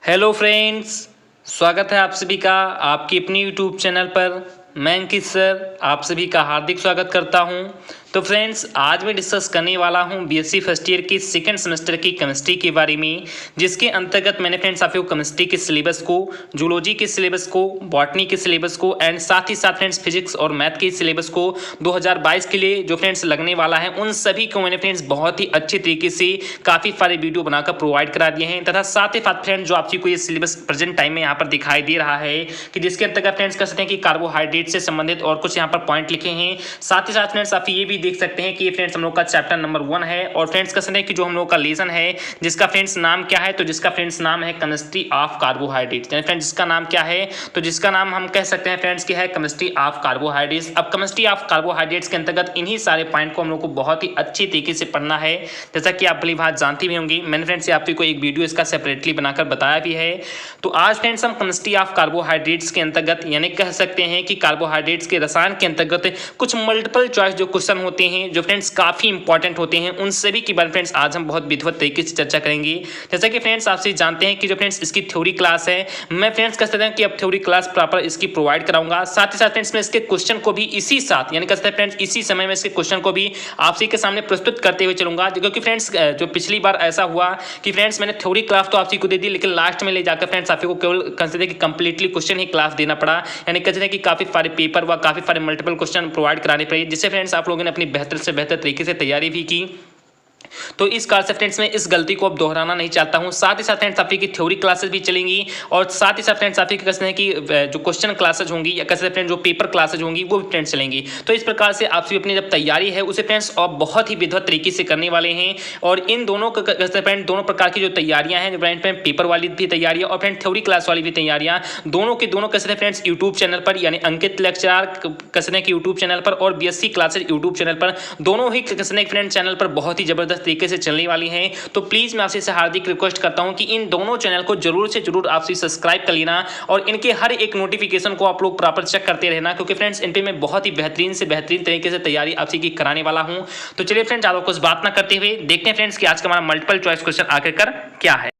Hello friends, स्वागत है आप सभी का आपकी अपनी यूट्यूब चैनल पर। मैं अंकित सर आप सभी का हार्दिक स्वागत करता हूं। तो फ्रेंड्स, आज मैं डिस्कस करने वाला हूं बीएससी फर्स्ट ईयर की सेकंड सेमेस्टर की केमिस्ट्री के बारे में, जिसके अंतर्गत मैंने फ्रेंड्स आपको केमिस्ट्री के सिलेबस को, जूलॉजी के सिलेबस को, बॉटनी के सिलेबस को एंड साथ ही साथ फ्रेंड्स फिजिक्स और मैथ के सिलेबस को 2022 के लिए जो फ्रेंड्स लगने वाला है उन सभी को मैंने फ्रेंड्स बहुत ही अच्छे तरीके से काफ़ी सारे वीडियो बनाकर प्रोवाइड करा दिए हैं। तथा साथ ही साथ फ्रेंड्स जो आपको ये सिलेबस प्रेजेंट टाइम में यहाँ पर दिखाई दे रहा है कि जिसके अंतर्गत फ्रेंड्स कह सकते हैं कि कार्बोहाइड्रेट से संबंधित और कुछ यहाँ पर पॉइंट लिखे हैं। साथ ही साथ फ्रेंड्स आप ये भी देख सकते हैं कि ये फ्रेंड्स हम लोग का चैप्टर नंबर 1 है और फ्रेंड्स कह सकते हैं कि जो हम लोग का लेसन है जिसका फ्रेंड्स नाम क्या है, तो जिसका फ्रेंड्स नाम है केमिस्ट्री ऑफ कार्बोहाइड्रेट्स। यानी फ्रेंड्स जिसका नाम क्या है, तो जिसका नाम हम कह सकते हैं फ्रेंड्स क्या है, केमिस्ट्री ऑफ कार्बोहाइड्रेट्स। अब केमिस्ट्री ऑफ कार्बोहाइड्रेट्स के अंतर्गत इन्हीं सारे पॉइंट को हम लोग को बहुत ही अच्छी तरीके से पढ़ना है। जैसा कि आप भली बात जानती भी होंगी, मैंने फ्रेंड्स आपको एक वीडियो इसका सेपरेटली बनाकर बताया भी है। तो आज फ्रेंड्स हम केमिस्ट्री ऑफ कार्बोहाइड्रेट्स के अंतर्गत यानी कह सकते हैं कि कार्बोहाइड्रेट्स के रसायन के अंतर्गत कुछ मल्टीपल चॉइस जो क्वेश्चन होते हैं जो फ्रेंड्स काफी इंपॉर्टेंट होते हैं, उन सभी के बारे में फ्रेंड्स आज हम बहुत विधिवत तरीके से चर्चा करेंगे। जैसा कि फ्रेंड्स आपसे जानते हैं कि जो फ्रेंड्स इसकी थ्योरी क्लास है, मैं फ्रेंड्स कह सकते हैं कि अब थ्योरी क्लास प्रॉपर इसकी प्रोवाइड कराऊंगा। साथ ही साथ फ्रेंड्स मैं इसके क्वेश्चन को भी इसी साथ यानी कह सकते हैं फ्रेंड्स इसी समय में इसके क्वेश्चन को भी आपसे के सामने प्रस्तुत करते हुए चलूंगा। क्योंकि फ्रेंड्स जो पिछली बार ऐसा हुआ कि फ्रेंड्स मैंने थ्योरी क्लास तो आपसी को दे दी, लेकिन लास्ट में ले जाकर फ्रेंड्स आपको केवल कंसिडर कि कंप्लीटली क्वेश्चन ही क्लास देना पड़ा। यानी कहते हैं कि काफी सारे पेपर व काफी सारे मल्टीपल क्वेश्चन प्रोवाइड कराने पड़े, जिससे फ्रेंड्स आप लोगों ने अपनी बेहतर से बेहतर तरीके से तैयारी भी की। तो इस कार से फ्रेंड्स मैं इस गलती को अब दोहराना नहीं चाहता हूं। साथ ही साथ फ्रेंड्स आपकी की थ्योरी क्लासेस भी चलेंगी और साथ ही साथ फ्रेंड्स आपकी कहते हैं कि जो क्वेश्चन क्लासेज होंगी या कहते हैं फ्रेंड्स जो पेपर क्लासेज होंगी वो भी फ्रेंड्स चलेंगी। तो इस प्रकार से आपसे अपनी जब तैयारी है उसे फ्रेंड्स आप बहुत ही विधिवत तरीके से करने वाले हैं। और इन दोनों कहते हैं फ्रेंड दोनों प्रकार की जो तैयारियां हैं, फ्रेंड पेपर वाली भी तैयारियां और फ्रेंड थ्योरी क्लास वाली भी तैयारियां, दोनों के दोनों कहते हैं फ्रेंड्स यूट्यूब चैनल पर यानी अंकित लेक्चर कहते हैं कि यूट्यूब चैनल पर और बीएससी क्लासेज यूट्यूब चैनल पर, दोनों ही कहते हैं फ्रेंड चैनल पर बहुत ही जबरदस्त तरीके से चलने वाली हैं। तो प्लीज मैं आपसे हार्दिक रिक्वेस्ट करता हूं कि इन दोनों चैनल को जरूर से जरूर आपसे सब्सक्राइब कर लेना और इनके हर एक नोटिफिकेशन को आप लोग प्रॉपर चेक करते रहना, क्योंकि फ्रेंड्स इन पे मैं बहुत ही बेहतरीन से बेहतरीन तरीके से तैयारी आपसे की कराने वाला हूं। तो चलिए फ्रेंड्स ज्यादा कुछ बात ना करते हुए देखते हैं फ्रेंड्स कि आज का हमारा मल्टीपल चॉइस क्वेश्चन आखिरकार क्या है।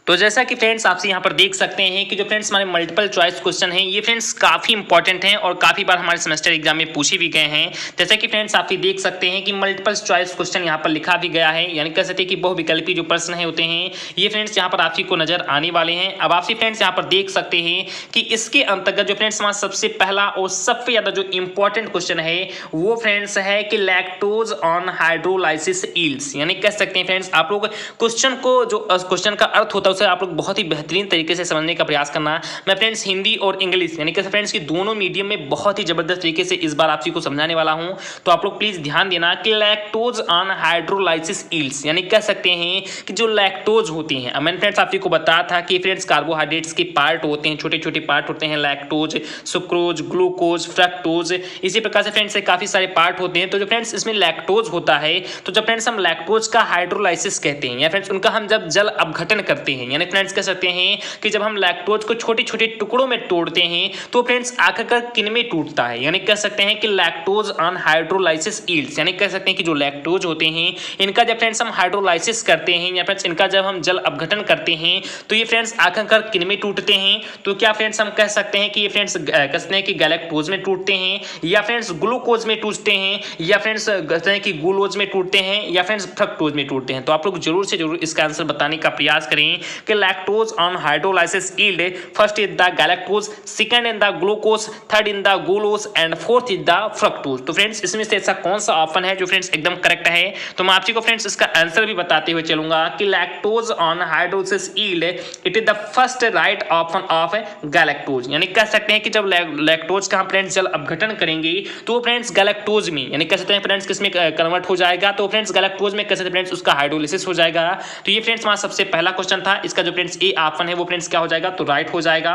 तो जैसा कि फ्रेंड्स आपसे यहाँ पर देख सकते हैं कि जो फ्रेंड्स हमारे मल्टीपल चॉइस क्वेश्चन हैं ये फ्रेंड्स काफ़ी इंपॉर्टेंट हैं और काफ़ी बार हमारे सेमेस्टर एग्जाम में पूछे भी गए हैं। जैसा कि फ्रेंड्स आप देख सकते हैं कि मल्टीपल चॉइस क्वेश्चन यहाँ पर लिखा भी गया है, यानी कह सकते हैं कि बहुविकल्पी जो प्रश्न है होते हैं ये फ्रेंड्स यहाँ पर आपसी को नजर आने वाले हैं। अब आपसी फ्रेंड्स यहाँ पर देख सकते हैं कि इसके अंतर्गत जो फ्रेंड्स हमारा सबसे पहला और सबसे ज़्यादा जो इंपॉर्टेंट क्वेश्चन है वो फ्रेंड्स है कि लैक्टोज ऑन हाइड्रोलाइसिस यील्ड्स। यानी कह सकते हैं फ्रेंड्स आप लोग क्वेश्चन को जो क्वेश्चन का अर्थ होता है उसे आप लोग बहुत ही बेहतरीन तरीके से समझने का प्रयास करना। मैं फ्रेंड्स हिंदी और इंग्लिश यानी कि फ्रेंड्स की दोनों मीडियम में बहुत ही जबरदस्त तरीके से इस बार आप को समझाने वाला हूं। तो आप लोग प्लीज ध्यान देना कि लैक्टोज ऑन हाइड्रोलाइसिस यील्ड्स यानी कह सकते हैं कि जो लैक्टोज होती हैं, मैंने फ्रेंड्स आपको बताया था कि फ्रेंड्स कार्बोहाइड्रेट्स के पार्ट होते हैं, छोटे छोटे पार्ट होते हैं, लैक्टोज, सुक्रोज, ग्लूकोज, फ्रक्टोज, इसी प्रकार से फ्रेंड्स काफी सारे पार्ट होते हैं। तो जो फ्रेंड्स इसमें लैक्टोज होता है, तो जब फ्रेंड्स हम लैक्टोज का हाइड्रोलाइसिस कहते हैं या फ्रेंड्स उनका हम जब जल अपघटन करते हैं, यानी फ्रेंड्स कह सकते हैं कि जब हम लैक्टोज को छोटे छोटे टुकड़ों में तोड़ते हैं तो फ्रेंड्स आखिरकार किन में टूटता है, यानी कह सकते हैं कि लैक्टोज ऑन हाइड्रोलाइसिस यील्ड्स। यानी कह सकते हैं कि जो लैक्टोज होते हैं इनका जब फ्रेंड्स हम हाइड्रोलाइसिस करते हैं या फ्रेंड्स इनका जब हम जल अपघटन करते हैं तो ये फ्रेंड्स आखिरकार किन में टूटते हैं। तो क्या फ्रेंड्स हम कह सकते हैं कि ये फ्रेंड्स कहते हैं कि गैलेक्टोज में टूटते हैं या फ्रेंड्स ग्लूकोज में टूटते हैं या फ्रेंड्स कहते हैं कि ग्लूकोज में टूटते हैं या फ्रेंड्स फ्रक्टोज में टूटते हैं। तो आप लोग जरूर से जरूर इसका आंसर बताने का प्रयास करें कि lactose on hydrolysis yield, first is the galactose, second in the glucose, third in the glucose and fourth is the fructose। तो फ्रेंड्स इसमें से ऐसा कौन सा ऑप्शन है जो फ्रेंड्स एकदम करेक्ट है, तो मैं आपको फ्रेंड्स इसका आंसर भी बताते हुए चलूंगा कि lactose on hydrolysis yield it is the first right option of galactose. यानी कह सकते हैं कि जब लैक्टोज का हम फ्रेंड्स जल अपघटन करेंगे तो फ्रेंड्स गैलेक्टोज में यानी कह सकते हैं फ्रेंड्स किसमें कन्वर्ट हो जाएगा, तो फ्रेंड्स गैलेक्टोज में कह सकते हैं फ्रेंड्स उसका हाइड्रोलाइसिस हो जाएगा। तो ये फ्रेंड्स हमारा सबसे पहला क्वेश्चन था, इसका जो फ्रेंड्स ए ऑप्शन है वो फ्रेंड्स क्या हो जाएगा, तो राइट हो जाएगा।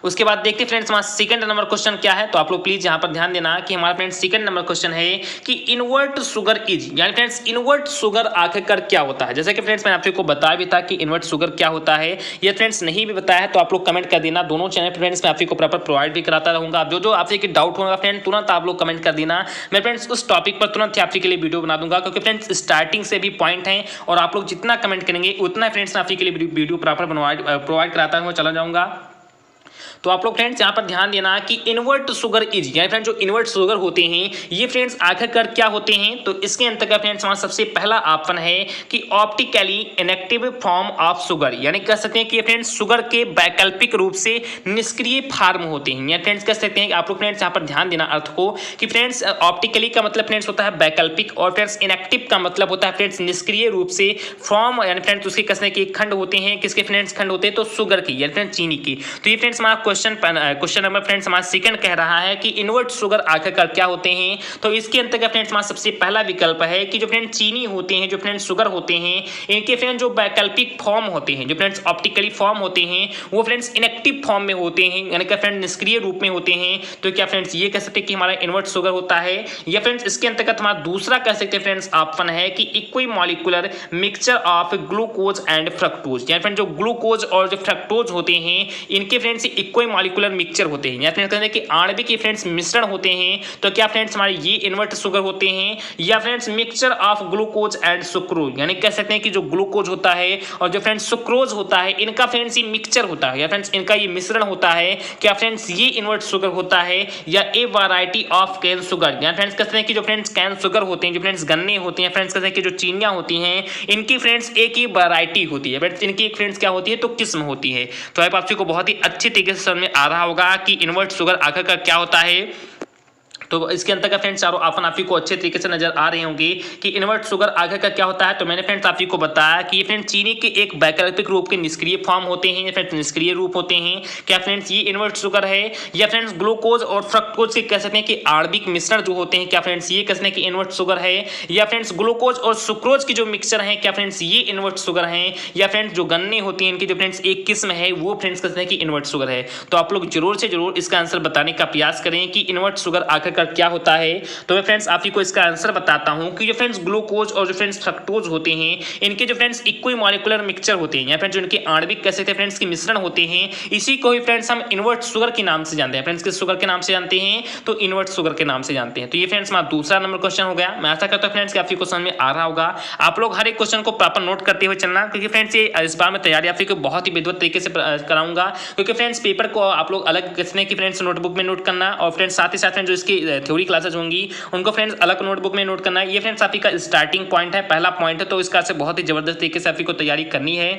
उसके बाद देखते फ्रेंड्स हमारा सेकंड नंबर क्वेश्चन क्या है। तो आप लोग प्लीज यहाँ पर ध्यान देना कि हमारा फ्रेंड्स सेकंड नंबर क्वेश्चन है कि इनवर्ट शुगर इज, यानी फ्रेंड्स इनवर्ट शुगर आखिरकार क्या होता है। जैसे कि फ्रेंड्स मैंने आपको बताया भी था कि इनवर्ट शुगर क्या होता है, ये फ्रेंड्स नहीं भी बताया है तो आप लोग कमेंट कर देना। दोनों चैनल फ्रेंड्स मैं आपको प्रॉपर प्रोवाइड भी कराता रहूंगा। जो जो आपसे डाउट होगा फ्रेंड तुरंत आप लोग कमेंट कर देना, मैं फ्रेंड्स उस टॉपिक पर तुरंत ही आपके लिए वीडियो बना दूंगा, क्योंकि फ्रेंड्स स्टार्टिंग से भी पॉइंट है और आप लोग जितना कमेंट करेंगे उतना फ्रेंड्स मैं आपके लिए वीडियो प्रॉपर प्रोवाइड कराता हुआ चला जाऊंगा। तो आप लोग फ्रेंड्स यहाँ पर ध्यान देना कि इनवर्ट शुगर इज, यानी फ्रेंड्स जो इनवर्ट शुगर होते हैं ये फ्रेंड्स आखिरकार क्या होते हैं। तो इसके अंतर्गत फ्रेंड्स हमारा सबसे पहला ऑप्शन है कि optically inactive form of sugar, यानी कह सकते हैं कि ये फ्रेंड्स शुगर के वैकल्पिक रूप से निष्क्रिय फॉर्म होते हैं। यानी फ्रेंड्स कह सकते हैं आप लोग फ्रेंड्स यहाँ पर ध्यान देना अर्थ को कि फ्रेंड्स ऑप्टिकली का मतलब फ्रेंड्स होता है वैकल्पिक और फ्रेंड्स इनएक्टिव का मतलब होता है फ्रेंड्स निष्क्रिय रूप से फॉर्म, यानी फ्रेंड्स उसके कह सकते हैं कि खंड होते हैं, किसके फ्रेंड्स खंड होते हैं तो शुगर की, यानी फ्रेंड्स चीनी की। तो ये फ्रेंड्स हमारा क्वेश्चन नंबर फ्रेंड्स हमारा सेकंड कह रहा है कि इनवर्ट शुगर आखिरकार क्या होते हैं। तो इसके अंतर्गत फ्रेंड्स हमारा सबसे पहला विकल्प है कि जो फ्रेंड्स चीनी होते हैं, जो फ्रेंड्स शुगर होते हैं, इनके फ्रेंड्स जो वैकल्पिक फॉर्म होते हैं, जो फ्रेंड्स ऑप्टिकली फॉर्म होते हैं वो फ्रेंड्स इनएक्टिव फॉर्म में होते हैं, यानी कि फ्रेंड्स निष्क्रिय रूप में होते हैं। तो क्या फ्रेंड्स ये कह सकते हैं कि हमारा इनवर्ट शुगर होता है। या फ्रेंड्स इसके अंतर्गत हमारा दूसरा कह सकते हैं फ्रेंड्स ऑप्शन है कि equimolecular mixture of glucose and fructose, यानी फ्रेंड्स जो ग्लूकोज और जो फ्रक्टोज होते हैं इनके फ्रेंड्स इक्विमोलिकुलर मिक्सचर होते हैं, या फ्रेंड्स कहते हैं कि आणविक के फ्रेंड्स मिश्रण होते हैं। तो क्या फ्रेंड्स हमारे ये इनवर्ट शुगर होते हैं। या friends mixture of glucose and sucrose, यानी कह सकते हैं कि जो ग्लूकोज होता है और जो फ्रेंड्स सुक्रोज होता है इनका फ्रेंड्स ये मिक्सचर होता है, या फ्रेंड्स इनका ये मिश्रण होता है। क्या फ्रेंड्स ये इनवर्ट शुगर होता है। या ए वैरायटी ऑफ कैन शुगर, या फ्रेंड्स कहते हैं कि जो फ्रेंड्स कैन शुगर होते हैं, जो फ्रेंड्स गन्ने होते हैं, फ्रेंड्स कहते हैं कि जो चीनियां होती हैं इनकी फ्रेंड्स एक ही वैरायटी होती है, फ्रेंड्स इनकी एक फ्रेंड्स क्या होती है तो किस्म होती है। तो आप आपको बहुत ही अच्छे तरीके से समझ में आ रहा होगा कि इनवर्ट शुगर आखिरकार क्या होता है। तो इसके अंतर्गत फ्रेंड्स चारों ऑप्शन आपको अच्छे तरीके से नजर आ रहे होंगे कि इनवर्ट शुगर आखिरकार क्या होता है। तो मैंने फ्रेंड्स आपको बताया कि ये फ्रेंड्स चीनी के एक वैकल्पिक रूप के निष्क्रिय फॉर्म होते हैं, फ्रेंड्स निष्क्रिय रूप होते हैं। क्या फ्रेंड्स ये इनवर्ट शुगर है। या फ्रेंड्स ग्लूकोज और फ्रक्टोज के कह सकते हैं कि आणविक मिश्रण जो होते हैं, क्या फ्रेंड्स ये कह सकते हैं कि इनवर्ट शुगर है। या फ्रेंड्स ग्लूकोज और सुक्रोज की जो मिक्सचर है, क्या फ्रेंड्स ये इनवर्ट शुगर है। या फ्रेंड्स जो गन्ने होती हैं इनकी जो फ्रेंड्स एक किस्म है वो फ्रेंड्स कहते हैं कि इनवर्ट शुगर है। तो आप लोग जरूर से जरूर इसका आंसर बताने का प्रयास करें कि इनवर्ट शुगर आखिरकार क्या होता है। तो मैं फ्रेंड्स आपको इसका आंसर बताता हूं कि जो फ्रेंड्स ग्लूकोज और जो फ्रेंड्स फ्रक्टोज होते हैं इनके जो फ्रेंड्स इक्विमोलिकुलर मिक्सचर होते हैं, या फ्रेंड्स जो इनके आणविक कह सकते हैं फ्रेंड्स के मिश्रण होते हैं, इसी को ही फ्रेंड्स हम इनवर्ट शुगर के नाम से जानते हैं। फ्रेंड्स किस शुगर के नाम से जानते हैं तो इनवर्ट शुगर के नाम से जानते हैं। तो ये फ्रेंड्स हमारा दूसरा नंबर क्वेश्चन हो गया। मैं आशा करता हूं फ्रेंड्स कि आपको समझ में आ रहा होगा। आप लोग हर एक क्वेश्चन को प्रॉपर नोट करते हुए चलना, क्योंकि फ्रेंड्स ये इस बार मैं तैयारी आपको बहुत ही विधिवत तरीके से कराऊंगा, क्योंकि फ्रेंड्स पेपर को आप लोग अलग किसने की फ्रेंड्स नोटबुक में नोट करना और फ्रेंड्स साथ ही साथ जो इसकी थ्योरी क्लासेस होंगी उनको फ्रेंड्स अलग नोटबुक में नोट करना है। ये फ्रेंड्स आपका स्टार्टिंग पॉइंट है, पहला पॉइंट है, तो इसका से बहुत ही जबरदस्त तरीके से आपको तैयारी करनी है।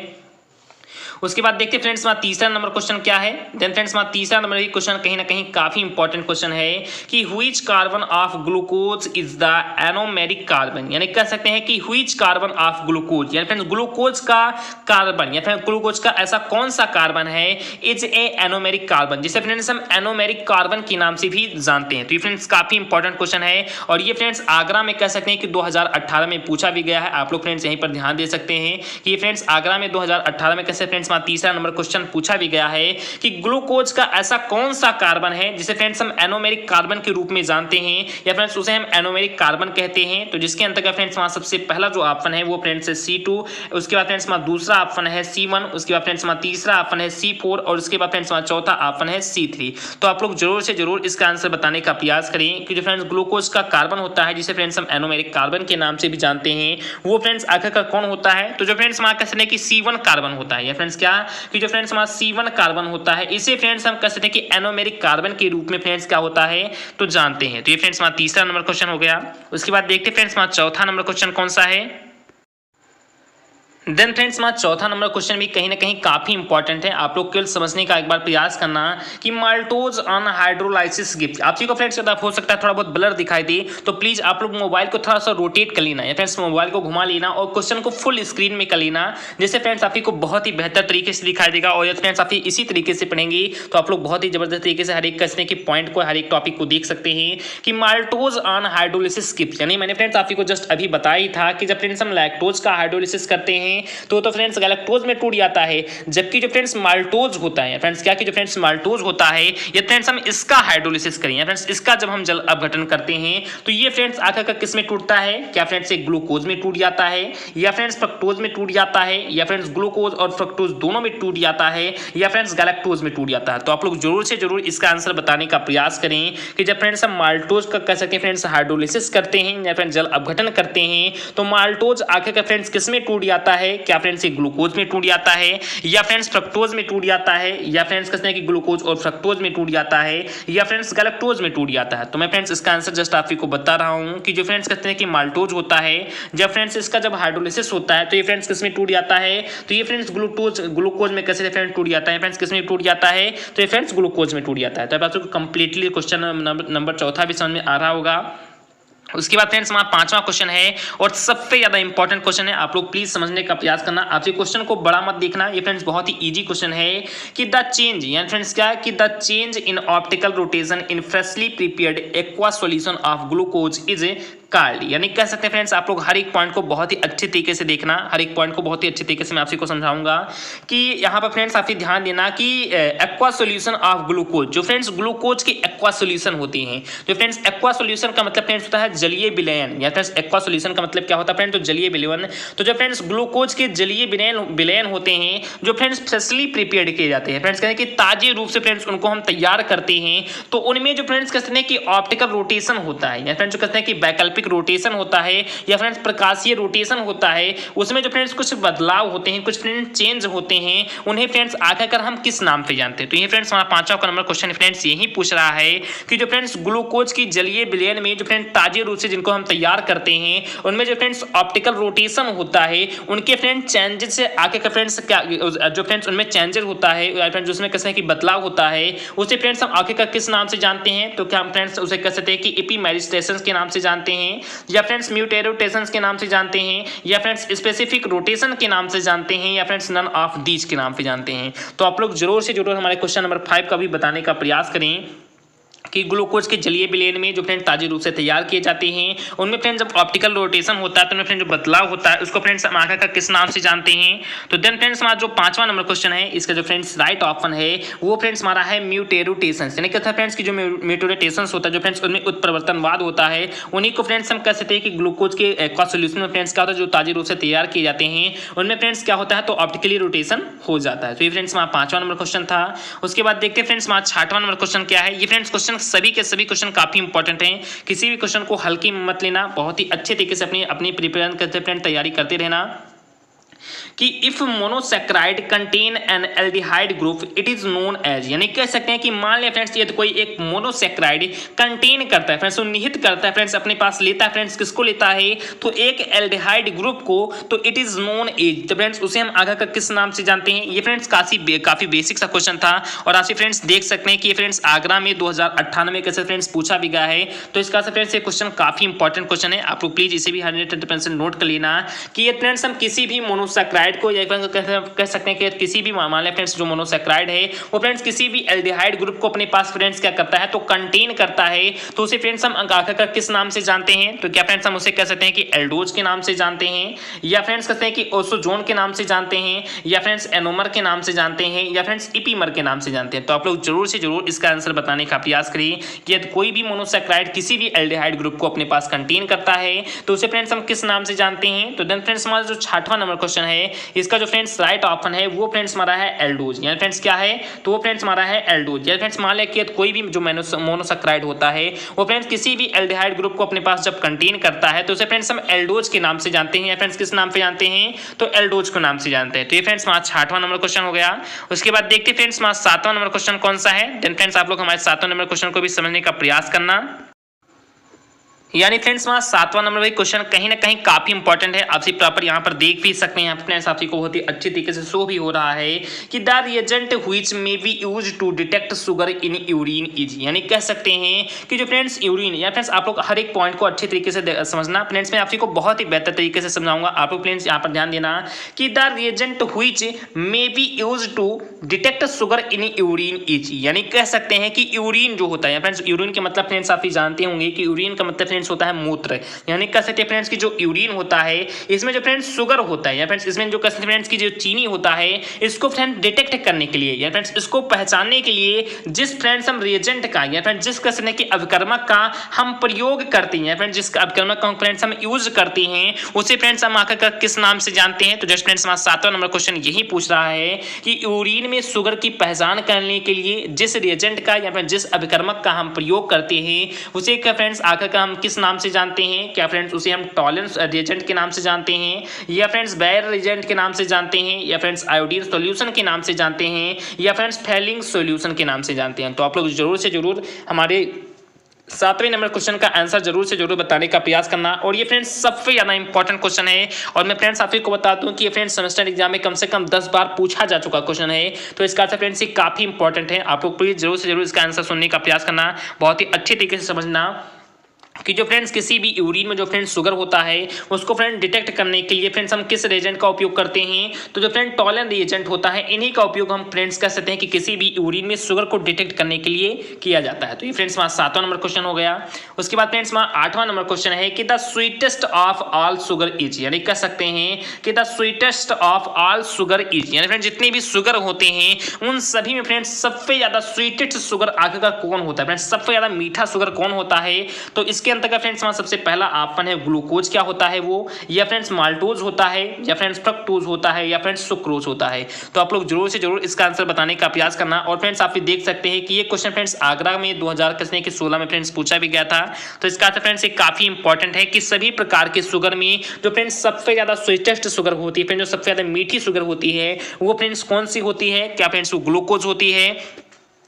उसके बाद देखते फ्रेंड्स हमारा तीसरा नंबर क्वेश्चन क्या है। देन फ्रेंड्स हमारा तीसरा नंबर ये क्वेश्चन कहीं ना कहीं काफी इंपॉर्टेंट क्वेश्चन है कि which carbon of glucose is the anomeric carbon, यानी कह सकते हैं कि व्हिच कार्बन ऑफ ग्लूकोज, यानी फ्रेंड्स ग्लूकोज का कार्बन या फिर ग्लूकोज का ऐसा कौन सा कार्बन है इज ए एनोमेरिक कार्बन, जिसे फ्रेंड्स हम एनोमेरिक कार्बन के नाम से भी जानते हैं। तो ये फ्रेंड्स काफी इंपॉर्टेंट क्वेश्चन है और ये फ्रेंड्स आगरा में कह सकते हैं कि 2018 में पूछा भी गया है। आप लोग फ्रेंड्स यहीं पर ध्यान दे सकते हैं कि ये फ्रेंड्स आगरा में 2018 में कैसे फ्रेंड्स तीसरा नंबर क्वेश्चन पूछा भी गया है कि ग्लूकोज का ऐसा कौन सा कार्बन है जिसे फ्रेंड्स हम एनोमेरिक कार्बन के रूप में जानते हैं या फ्रेंड्स उसे हम एनोमेरिक कार्बन कहते हैं। तो जिसके अंतर्गत फ्रेंड्स वहां सबसे पहला जो ऑप्शन है वो फ्रेंड्स है C2, उसके बाद फ्रेंड्स वहां दूसरा ऑप्शन है C1, उसके बाद फ्रेंड्स वहां तीसरा ऑप्शन है C4 और उसके बाद फ्रेंड्स वहां चौथा ऑप्शन है C3। तो आप लोग जरूर से जरूर इसका आंसर बताने का प्रयास करें कि जो फ्रेंड्स ग्लूकोज का कार्बन होता है जिसे फ्रेंड्स हम एनोमेरिक कार्बन के नाम से भी जानते हैं वो फ्रेंड्स आखिरकार कौन होता है। तो जो फ्रेंड्स वहां कह सकते हैं कि C1 कार्बन होता है या फ्रेंड्स क्या कि जो फ्रेंड्स हमारा C1 कार्बन होता है इसे फ्रेंड्स हम कह सकते हैं कि एनोमेरिक कार्बन के रूप में फ्रेंड्स क्या होता है तो जानते हैं। तो ये फ्रेंड्स हमारा तीसरा नंबर क्वेश्चन हो गया। उसके बाद देखते फ्रेंड्स हमारा चौथा नंबर क्वेश्चन कौन सा है। देन फ्रेंड्स हमारा चौथा नंबर क्वेश्चन भी कहीं ना कहीं काफी इंपॉर्टेंट है। आप लोग केवल समझने का एक बार प्रयास करना कि माल्टोज ऑन हाइड्रोलाइसिस गिफ्ट आप को फ्रेंड्स हो सकता है थोड़ा बहुत ब्लर दिखाई दे तो प्लीज आप लोग मोबाइल को थोड़ा सा रोटेट कर लेना या फ्रेंड्स मोबाइल को घुमा लेना और क्वेश्चन को फुल स्क्रीन में कर लेना, जिससे फ्रेंड्स आपको बहुत ही बेहतर तरीके से दिखाई देगा। और फ्रेंड्स आप इसी तरीके से पढ़ेंगे तो आप लोग बहुत ही जबरदस्त तरीके से हर एक कसने के पॉइंट को हर एक टॉपिक को देख सकते हैं कि माल्टोज ऑन हाइड्रोलिसिस गिफ्ट, यानी मैंने फ्रेंड्स आपको जस्ट अभी बताया ही था कि जब फ्रेंड्स हम लैक्टोज का हाइड्रोलिसिस करते हैं हैं तो फ्रेंड्स गैलेक्टोज में टूट जाता है। जबकि जो फ्रेंड्स माल्टोज होता है फ्रेंड्स, क्या कि जो फ्रेंड्स माल्टोज होता है ये फ्रेंड्स हम इसका हाइड्रोलिसिस करें फ्रेंड्स, इसका जब हम जल अपघटन करते हैं तो ये फ्रेंड्स आखिरकार किस में टूटता है, क्या फ्रेंड्स एक ग्लूकोज में टूट जाता है या फ्रेंड्स फ्रक्टोज में टूट जाता है या फ्रेंड्स ग्लूकोज और फ्रक्टोज दोनों में टूट जाता है या फ्रेंड्स गैलेक्टोज में टूट जाता है। तो आप लोग जरूर से जरूर इसका आंसर बताने का प्रयास करें कि जब फ्रेंड्स हम माल्टोज का कह सकते हैं फ्रेंड्स हाइड्रोलिसिस करते हैं या फ्रेंड्स जल अपघटन करते हैं तो माल्टोज आखिरकार फ्रेंड्स किस में टूट जाता है, क्या फ्रेंड्स एक ग्लूकोज में टूट जाता है या फ्रेंड्स फ्रक्टोज में टूट जाता है या फ्रेंड्स कहते हैं कि ग्लूकोज और फ्रक्टोज में टूट जाता है या फ्रेंड्स गैलेक्टोज में टूट जाता है। तो मैं फ्रेंड्स इसका आंसर जस्ट आपको बता रहा हूं कि जो फ्रेंड्स कहते हैं कि माल्टोज होता है जब फ्रेंड्स इसका जब हाइड्रोलिसिस होता है तो ये फ्रेंड्स किस में टूट जाता है, तो ये फ्रेंड्स ग्लूकोज में कैसे फ्रेंड्स टूट जाता है फ्रेंड्स, किस में टूट जाता है तो ये फ्रेंड्स ग्लूकोज में टूट जाता है। तो आपको कंप्लीटली क्वेश्चन नंबर चौथा भी समझ में आ रहा होगा। उसके बाद फ्रेंड्स हमारा पांचवा क्वेश्चन है और सबसे ज्यादा इंपॉर्टेंट क्वेश्चन है, आप लोग प्लीज समझने का प्रयास करना। आपसे क्वेश्चन को बड़ा मत देखना, ये फ्रेंड्स बहुत ही इजी क्वेश्चन है कि द चेंज यानी फ्रेंड्स क्या कि the change in optical rotation in freshly prepared aqua solution of glucose is called, यानी कह सकते हैं फ्रेंड्स आप लोग हर एक पॉइंट को बहुत ही अच्छे तरीके से देखना, हर एक पॉइंट को बहुत ही अच्छे तरीके से मैं आपको समझाऊंगा कि यहाँ पर फ्रेंड्स आपसे ध्यान देना कि एक्वा सॉल्यूशन ऑफ ग्लूकोज, जो फ्रेंड्स ग्लूकोज की एक्वा सॉल्यूशन होती हैं, जो फ्रेंड्स एक्वा सॉल्यूशन का मतलब फ्रेंड्स होता है जलीय विलयन, या फ्रेंड्स एक्वा सॉल्यूशन का मतलब क्या होता है फ्रेंड्स तो जलीय विलयन। तो जो फ्रेंड्स ग्लूकोज के जलीय विलयन होते हैं जो फ्रेंड्स फ्रेशली प्रिपेयर्ड किए जाते हैं फ्रेंड्स, कहते हैं कि ताजे रूप से फ्रेंड्स उनको हम तैयार करते हैं तो उनमें जो फ्रेंड्स कहते हैं कि ऑप्टिकल रोटेशन होता है या फ्रेंड्स जो कहते हैं कि वैकल्पिक रोटेशन होता है या फ्रेंड्स प्रकाशीय रोटेशन होता है, उसमें जो फ्रेंड्स कुछ बदलाव होते हैं, कुछ फ्रेंड्स चेंज होते हैं, उन्हें फ्रेंड्स आखिरकार हम किस नाम से जानते हैं। तो ये फ्रेंड्स हमारा पांचवा नंबर क्वेश्चन फ्रेंड्स यही पूछ रहा है कि जो फ्रेंड्स ग्लूकोज की जलीय विलयन में जो फ्रेंड्स ताजे रूप से जिनको हम तैयार करते हैं उनमें जो फ्रेंड्स ऑप्टिकल रोटेशन होता है उनके फ्रेंड्स चेंजेस से आखिरकार फ्रेंड्स क्या जो फ्रेंड्स उनमें चेंजेस होता है या फ्रेंड्स उसमें कैसे कि बदलाव होता है उसे फ्रेंड्स हम आखिरकार किस नाम से जानते हैं, तो क्या हम फ्रेंड्स उसे कह सकते हैं कि एपिमेरिस्टेशन के नाम से जानते हैं या फ्रेंड्स म्यूटेरोटेशंस के नाम से जानते हैं या फ्रेंड्स स्पेसिफिक रोटेशन के नाम से जानते हैं या फ्रेंड्स नन ऑफ दीज के नाम से जानते हैं। तो आप लोग जरूर से जरूर हमारे क्वेश्चन नंबर 5 का भी बताने का प्रयास करें कि ग्लूकोज के जलीय विलयन में जो फ्रेंड्स ताजे रूप से तैयार किए जाते हैं उनमें फ्रेंड्स जब ऑप्टिकल रोटेशन होता है तो उनमें फ्रेंड्स जो बदलाव होता है उसको फ्रेंड्स हम आखिर का किस नाम से जानते हैं। तो देन फ्रेंड्स हमारा जो पांचवा नंबर क्वेश्चन है इसका जो फ्रेंड्स राइट ऑप्शन है वो फ्रेंड्स हमारा है म्यूटेरोटेशंस, यानी कहता है फ्रेंड्स की जो म्यूटेरोटेशंस होता है जो फ्रेंड्स उनमें उत्परिवर्तनवाद होता है उन्हीं को फ्रेंड्स हम कह सकते हैं कि ग्लूकोज के एक्वा सॉल्यूशन में फ्रेंड्स क्या होता है जो ताजे रूप से तैयार किए जाते हैं उनमें फ्रेंड्स क्या होता है तो ऑप्टिकली रोटेशन हो जाता है। तो ये फ्रेंड्स हमारा पांचवा नंबर क्वेश्चन था। उसके बाद देखते हैं फ्रेंड्स हमारा छठवां नंबर क्वेश्चन क्या है। ये फ्रेंड्स क्वेश्चन सभी के सभी क्वेश्चन काफी इंपॉर्टेंट हैं, किसी भी क्वेश्चन को हल्की मत लेना, बहुत ही अच्छे तरीके से अपनी प्रिपेयर करते फ्रेंड तैयारी करते रहना कि if monosaccharide contain an aldehyde group it is known as, यानी कह सकते हैं कि मान लिया फ्रेंड्स ये तो कोई एक मोनोसैकेराइड कंटेन करता है फ्रेंड्स निहित करता है फ्रेंड्स अपने पास लेता है फ्रेंड्स किसको लेता है तो एक एल्डिहाइड ग्रुप को, तो इट इज नोन एज, तो फ्रेंड्स उसे हम आगे का किस नाम से जानते हैं। ये फ्रेंड्स काफी बेसिक सा क्वेश्चन था और आप फ्रेंड्स देख सकते हैं कि फ्रेंड्स आगरा में 2098 में कैसे फ्रेंड्स पूछा भी गया है। तो इसका फ्रेंड्स ये क्वेश्चन काफी इंपॉर्टेंट क्वेश्चन है, आप लोग प्लीज इसे भी 100% नोट कर लेना कि ये फ्रेंड्स हम किसी भी मोनोसैकेराइड को या कह सकते हैं कि किसी भी मान लें फ्रेंड्स जो मोनोसैकेराइड है वो फ्रेंड्स किसी भी एल्डिहाइड ग्रुप को अपने पास फ्रेंड्स क्या करता है तो कंटेन करता है, तो उसे फ्रेंड्स हम आखिरकार किस नाम से जानते हैं। तो क्या फ्रेंड्स हम उसे कह सकते हैं कि एल्डोज के नाम से जानते हैं या फ्रेंड्स कहते हैं कि ओसोजोन के नाम से जानते हैं या फ्रेंड्स एनोमर के नाम से जानते हैं या फ्रेंड्स इपीमर के नाम से जानते हैं। तो आप लोग जरूर से जरूर इसका आंसर बताने का प्रयास करिए कि यदि कोई भी मोनोसैकेराइड किसी भी एल्डिहाइड ग्रुप को अपने पास कंटेन करता है तो उसे फ्रेंड्स हम किस नाम से जानते हैं। तो देन फ्रेंड्स हमारा जो छठवां नंबर क्वेश्चन है इसका जो फ्रेंड्स राइट ऑप्शन है वो फ्रेंड्स हमारा है एल्डोज, यानी फ्रेंड्स क्या है तो वो फ्रेंड्स हमारा है एल्डोज। यानी फ्रेंड्स मान लें कि कोई भी जो मोनोसैकेराइड होता है वो फ्रेंड्स किसी भी एल्डिहाइड ग्रुप को अपने पास जब कंटेन करता है तो उसे फ्रेंड्स हम एल्डोज के नाम से जानते हैं या फ्रेंड्स किस नाम से जानते हैं तो एल्डोज के नाम से जानते हैं। तो ये फ्रेंड्स हमारा छठवां नंबर क्वेश्चन हो गया। उसके बाद देखते हैं फ्रेंड्स हमारा सातवां नंबर क्वेश्चन कौन सा है। देन फ्रेंड्स आप लोग हमारे सातवां नंबर क्वेश्चन को भी समझने का प्रयास करना, यानी फ्रेंड्स हमारा सातवां नंबर भाई क्वेश्चन कहीं ना कहीं काफी इंपॉर्टेंट है, आप प्रॉपर यहाँ पर देख भी सकते हैं। यहाँ फ्रेंड्स आप को बहुत ही अच्छे तरीके से शो भी हो रहा है कि the reagent which may be used to detect sugar in urine is, यानी कह सकते हैं कि जो फ्रेंड्स यूरिन, या फ्रेंड्स आप लोग हर एक पॉइंट को अच्छे तरीके से समझना। फ्रेंड्स मैं आपको बहुत ही बेहतर तरीके से समझाऊंगा, आप लोग फ्रेंड्स यहाँ पर ध्यान देना कि the reagent which may be used to detect sugar in urine is, यानी कह सकते हैं कि यूरिन जो होता है फ्रेंड्स, यूरिन के मतलब फ्रेंड्स आप जानते होंगे कि यूरिन का मतलब फ्रेंड्स होता है मूत्र, यानी कह सकते हैं फ्रेंड्स की जो यूरिन होता है इसमें जो फ्रेंड्स शुगर होता है या फ्रेंड्स इसमें जो कह सकते हैं फ्रेंड्स की जो चीनी होता है इसको फ्रेंड्स डिटेक्ट करने के लिए या फ्रेंड्स इसको पहचानने के लिए जिस फ्रेंड्स हम रिएजेंट का या फ्रेंड्स जिस कह सकते हैं कि अभिकर्मक का हम प्रयोग करते हैं फ्रेंड्स जिस अभिकर्मक का फ्रेंड्स हम यूज करते हैं उसे फ्रेंड्स हम आकर किस नाम से जानते हैं। तो जस्ट फ्रेंड्स हमारा 7वां नंबर क्वेश्चन यही पूछ रहा है कि यूरिन में शुगर की पहचान करने के लिए जिस रिएजेंट का या फिर जिस अभिकर्मक का हम प्रयोग करते हैं उसे क्या फ्रेंड्स आकर हम किस नाम से जानते हैं। क्या फ्रेंड्स उसे हम टॉलरेंस रिएजेंट के नाम से जानते हैं या फ्रेंड्स बैर रिएजेंट के नाम से जानते हैं या फ्रेंड्स आयोडीन सॉल्यूशन के नाम से जानते हैं या फ्रेंड्स फेलिंग सॉल्यूशन के नाम से जानते हैं। तो आप लोग जरूर से जरूर हमारे 7वें नंबर क्वेश्चन का आंसर जरूर से जरूर बताने का प्रयास करना। और ये फ्रेंड्स सबसे ज़्यादा इंपॉर्टेंट क्वेश्चन है और मैं फ्रेंड्स आप को बता दूं कि ये फ्रेंड्स सेमेस्टर एग्जाम में कम से कम 10 बार पूछा जा चुका क्वेश्चन है। तो इसका आंसर फ्रेंड्स ये काफ़ी इंपॉर्टेंट है। आप लोग प्लीज़ जरूर से जरूर इसका आंसर सुनने का प्रयास करना, बहुत ही अच्छे तरीके से समझना कि जो फ्रेंड्स किसी भी यूरिन में जो फ्रेंड्स शुगर होता है उसको फ्रेंड डिटेक्ट करने के लिए फ्रेंड्स हम किस रिएजेंट का उपयोग करते हैं। तो जो फ्रेंड टॉलरेंस रिएजेंट होता है इन्हीं का उपयोग हम फ्रेंड्स कह सकते हैं कि किसी भी यूरिन में शुगर को डिटेक्ट करने के लिए किया जाता है। तो ये फ्रेंड्स हमारा 7वां नंबर क्वेश्चन हो गया। उसके बाद फ्रेंड्स हमारा 8वां नंबर क्वेश्चन है कि the sweetest of all sugar is, यानी कह सकते हैं कि the sweetest of all sugar is, यानी फ्रेंड्स जितने भी शुगर होते हैं उन सभी में फ्रेंड्स सबसे ज्यादा स्वीटेस्ट शुगर आखिरकार कौन होता है, फ्रेंड्स सबसे ज्यादा मीठा शुगर कौन होता है। तो इसके अंतर्गत फ्रेंड्स हमारा सबसे पहला ऑप्शन है ग्लूकोज क्या होता है वो, या फ्रेंड्स माल्टोज होता है या फ्रेंड्स फ्रक्टोज होता है या फ्रेंड्स सुक्रोज होता है। तो आप लोग जरूर से जरूर इसका आंसर बताने का प्रयास करना। और फ्रेंड्स आप देख सकते हैं कि ये क्वेश्चन फ्रेंड्स आगरा में 2016 में फ्रेंड्स पूछा भी गया था। तो इसका आंसर फ्रेंड्स काफी इंपॉर्टेंट है कि सभी प्रकार के शुगर में जो फ्रेंड्स सबसे ज्यादा स्वीटेस्ट शुगर होती है, फ्रेंड्स जो सबसे ज्यादा मीठी शुगर होती है वो फ्रेंड्स कौन सी होती है। क्या फ्रेंड्स वो ग्लूकोज होती है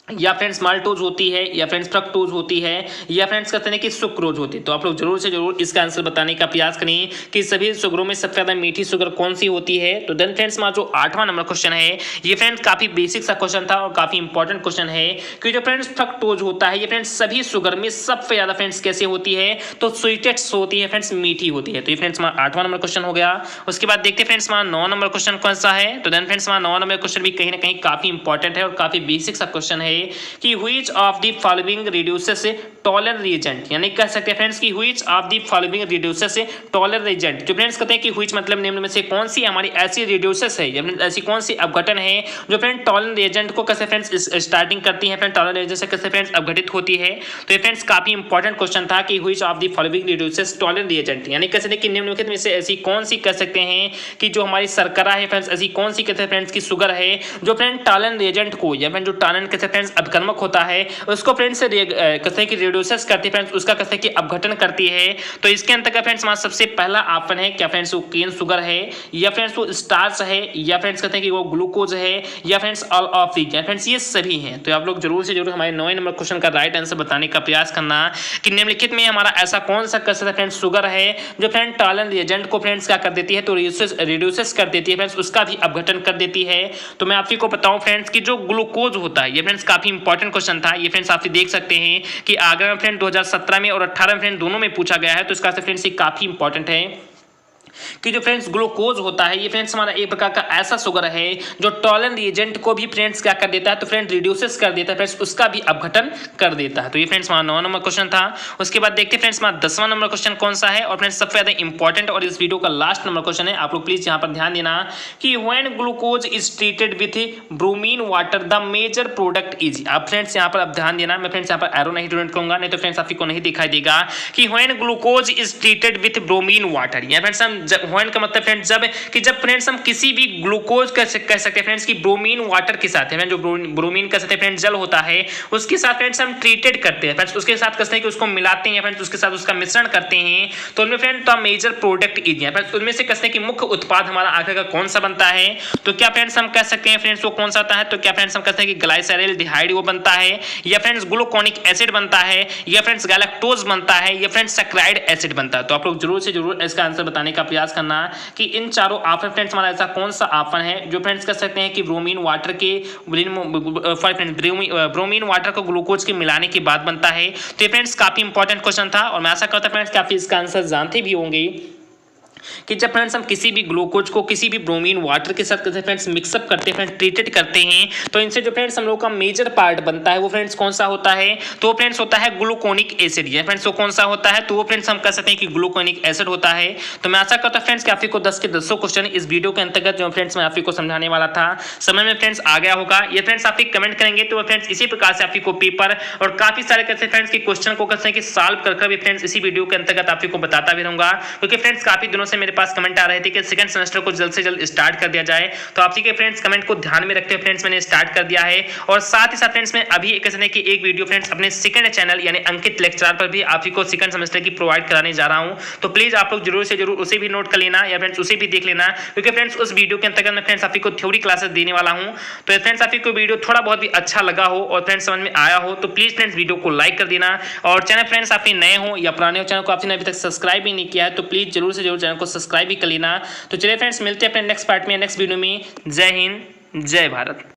या फ्रेंड्स माल्टोज होती है या फ्रेंड्स फ्रक्टोज होती है या फ्रेंड्स कहते हैं कि सुक्रोज होती है। तो आप लोग जरूर से जरूर इसका आंसर बताने का प्रयास करें कि सभी शुगरों में सबसे ज्यादा मीठी शुगर कौन सी होती है। तो देन फ्रेंड्स हमारा जो 8वां नंबर क्वेश्चन है ये फ्रेंड्स काफी बेसिक सा क्वेश्चन था और काफी इंपॉर्टेंट क्वेश्चन है कि जो फ्रेंड्स फ्रक्टोज होता है ये फ्रेंड्स सभी शुगर में सबसे ज्यादा फ्रेंड्स कैसे होती है, तो स्वीटेस्ट होती है, फ्रेंड्स मीठी होती है। तो ये फ्रेंड्स हमारा 8वां नंबर क्वेश्चन हो गया। उसके बाद देखते हैं फ्रेंड्स हमारा 9 नंबर क्वेश्चन कौन सा है। तो देन फ्रेंड्स हमारा 9 नंबर क्वेश्चन भी कहीं ना कहीं काफी इंपॉर्टेंट है और काफी बेसिक सा क्वेश्चन है कि which of the following reduces taller reagent, यानी कह सकते हैं फ्रेंड्स कि which of the following reduces taller reagent. जो फ्रेंड्स कहते हैं कि which मतलब निम्न में से कौन सी हमारी ऐसी रिड्यूसेस है या ऐसी कौन सी अपघटन है जो फ्रेंड टॉलर रिएजेंट को कैसे फ्रेंड्स स्टार्टिंग करती है, फ्रेंड टॉलर रिएजेंट से कैसे फ्रेंड्स अपघटित होती है। तो ये फ्रेंड्स काफी इंपॉर्टेंट क्वेश्चन था कि which of the following reduces taller reagent, यानी कह सकते हैं कि निम्नलिखित में से ऐसी कौन सी कह सकते हैं कि जो हमारी शर्करा है फ्रेंड्स ऐसी कौन सी कहते हैं फ्रेंड्स की शुगर है जो फ्रेंड टॉलर रिएजेंट को या फ्रेंड जो टॉलर कहते हैं फ्रेंड्स अपकर्मक होता है उसको फ्रेंड्स से कहते हैं कि रिड्यूसेस करती है फ्रेंड्स, उसका कहते हैं कि अपघटन करती है। तो इसके अंतर्गत फ्रेंड्स हमारा सबसे पहला ऑप्शन है क्या फ्रेंड्स वो केन शुगर है या फ्रेंड्स वो स्टार्च है या फ्रेंड्स कहते हैं कि वो ग्लूकोज है या friends all of these friends ये सभी हैं। तो आप लोग जरूर से जरूर हमारे 9 नंबर क्वेश्चन का राइट आंसर बताने का प्रयास करना कि निम्नलिखित में हमारा ऐसा कौन सा कह सकते हैं फ्रेंड्स शुगर है जो फ्रेंड टॉलरेंस रिएजेंट को फ्रेंड्स क्या कर देती है, तो रिड्यूसेस कर देती है फ्रेंड्स, उसका भी अपघटन कर देती है। तो मैं आप को बताऊं फ्रेंड्स कि जो ग्लूकोज होता है ये फ्रेंड्स काफी इंपॉर्टेंट क्वेश्चन था। ये फ्रेंड्स आप देख सकते हैं कि आगरा में फ्रेंड 2017 में और 18 में फ्रेंड दोनों में पूछा गया है। तो इसका फ्रेंड्स ये काफी इंपॉर्टेंट है कि जो फ्रेंड्स ग्लूकोज होता है ये फ्रेंड्स हमारा एक प्रकार का ऐसा शुगर है जो टॉलरेंस रिएजेंट को भी फ्रेंड्स क्या कर देता है, तो फ्रेंड्स रिड्यूसेस कर देता है फ्रेंड्स, उसका भी अपघटन कर देता है। तो ये फ्रेंड्स हमारा 9 नंबर क्वेश्चन था। उसके बाद देखते हैं फ्रेंड्स हमारा 10वां नंबर क्वेश्चन कौन सा है और फ्रेंड्स सबसे ज्यादा इंपॉर्टेंट और इस वीडियो का लास्ट नंबर क्वेश्चन है। आप लोग प्लीज यहाँ पर ध्यान देना कि when glucose is treated with bromine water the major product is. आप फ्रेंड्स यहाँ पर अब ध्यान देना, मैं फ्रेंड्स यहाँ पर एरो नहीं डोनेट करूंगा, नहीं तो फ्रेंड्स आपको नहीं दिखाई देगा कि when glucose is treated with bromine water. या फ्रेंड्स हम व्हेन का मतलब फ्रेंड्स जब फ्रेंड्स हम किसी भी ग्लूकोज कह सकते हैं फ्रेंड्स की ब्रोमीन वाटर के साथ है, जो ब्रोमीन कह सकते हैं फ्रेंड्स जल होता है उसके साथ फ्रेंड्स हम ट्रीटेड करते हैं फ्रेंड्स, उसके साथ कहते हैं कि उसको मिलाते हैं फ्रेंड्स, उसके साथ उसका मिश्रण करते हैं। तो उनमें फ्रेंड्स तो मेजर प्रोडक्ट इज है फ्रेंड्स, उनमें से कहते हैं कि मुख्य उत्पाद हमारा आगे का कौन सा बनता है। तो क्या फ्रेंड्स हम कह सकते हैं फ्रेंड्स वो कौन सा आता है, तो क्या फ्रेंड्स हम कहते हैं कि ग्लाइसरॉल्डिहाइड वो बनता है या फ्रेंड्स ग्लूकोनिक एसिड बनता है या फ्रेंड्स गैलेक्टोज बनता है या फ्रेंड्स सैकराइड एसिड बनता है। तो आप लोग जरूर से जरूर इसका आंसर बताने का प्रयास करना कि इन चारों ऑप्शन फ्रेंड्स हमारा ऐसा कौन सा ऑप्शन है जो फ्रेंड्स कह सकते हैं कि ब्रोमीन वाटर के ब्रोमीन वाटर को ग्लूकोज के मिलाने के बाद बनता है। तो ये फ्रेंड्स काफी इंपॉर्टेंट क्वेश्चन था और मैं आशा करता हूं फ्रेंड्स कि आप इसका आंसर जानते भी होंगे। कि जब फ्रेंड्स हम किसी भी ग्लूकोज को किसी भी ब्रोमीन वाटर के साथ फ्रेंड्स मिक्सअप करते हैं, फ्रेंड्स ट्रीटेड करते हैं, तो इनसे जो फ्रेंड्स हम लोग का मेजर पार्ट बनता है वो फ्रेंड्स कौन सा होता है, तो वो फ्रेंड्स होता है ग्लूकोनिक एसिड। ये फ्रेंड्स वो कौन सा होता है, तो वो फ्रेंड्स हम कह सकते हैं कि ग्लूकोनिक एसिड होता है। तो मैं आशा करता हूं फ्रेंड्स कि आपको 10 के 10 क्वेश्चन इस वीडियो के अंतर्गत जो फ्रेंड्स मैं आपको समझाने वाला था समझ में फ्रेंड्स आ गया होगा। ये फ्रेंड्स आप कमेंट करेंगे तो फ्रेंड्स इसी प्रकार से आपको पेपर और काफी सारे कैसे फ्रेंड्स के क्वेश्चन को कैसे कि सॉल्व कर भी फ्रेंड्स इसी वीडियो के अंतर्गत आपको बताता भी रहूंगा, क्योंकि फ्रेंड्स काफी दिनों से मेरे पास कमेंट आ रहे थे कि सेकंड सेमेस्टर को जल्द से जल्द स्टार्ट कर दिया जाए। तो आप के फ्रेंड्स कमेंट को ध्यान में रखते हुए फ्रेंड्स मैंने स्टार्ट कर दिया है। और साथ ही साथ फ्रेंड्स मैं अभी एक वीडियो फ्रेंड्स अपने सेकंड चैनल यानी अंकित लेक्चरर पर भी आपको सेकंड सेमेस्टर की प्रोवाइड कराने जा रहा हूं। तो प्लीज आप लोग जरूर से जरूर उसे भी नोट कर लेना या फ्रेंड्स उसे भी देख लेना, क्योंकि फ्रेंड्स उस वीडियो के अंतर्गत मैं फ्रेंड्स आपको थ्योरी क्लासेस देने वाला हूं। तो फ्रेंड्स आपको वीडियो थोड़ा बहुत भी अच्छा लगा हो और फ्रेंड्स समझ में आया हो तो प्लीज फ्रेंड्स वीडियो को लाइक कर देना। और चैनल फ्रेंड्स आप नए हो या पुराने हो, चैनल को आपने अभी तक सब्सक्राइब भी नहीं किया है तो प्लीज जरूर से जरूर चैनल को सब्सक्राइब भी कर लेना। तो चलिए फ्रेंड्स मिलते हैं अपने नेक्स्ट पार्ट में, नेक्स्ट वीडियो में। जय हिंद, जय भारत।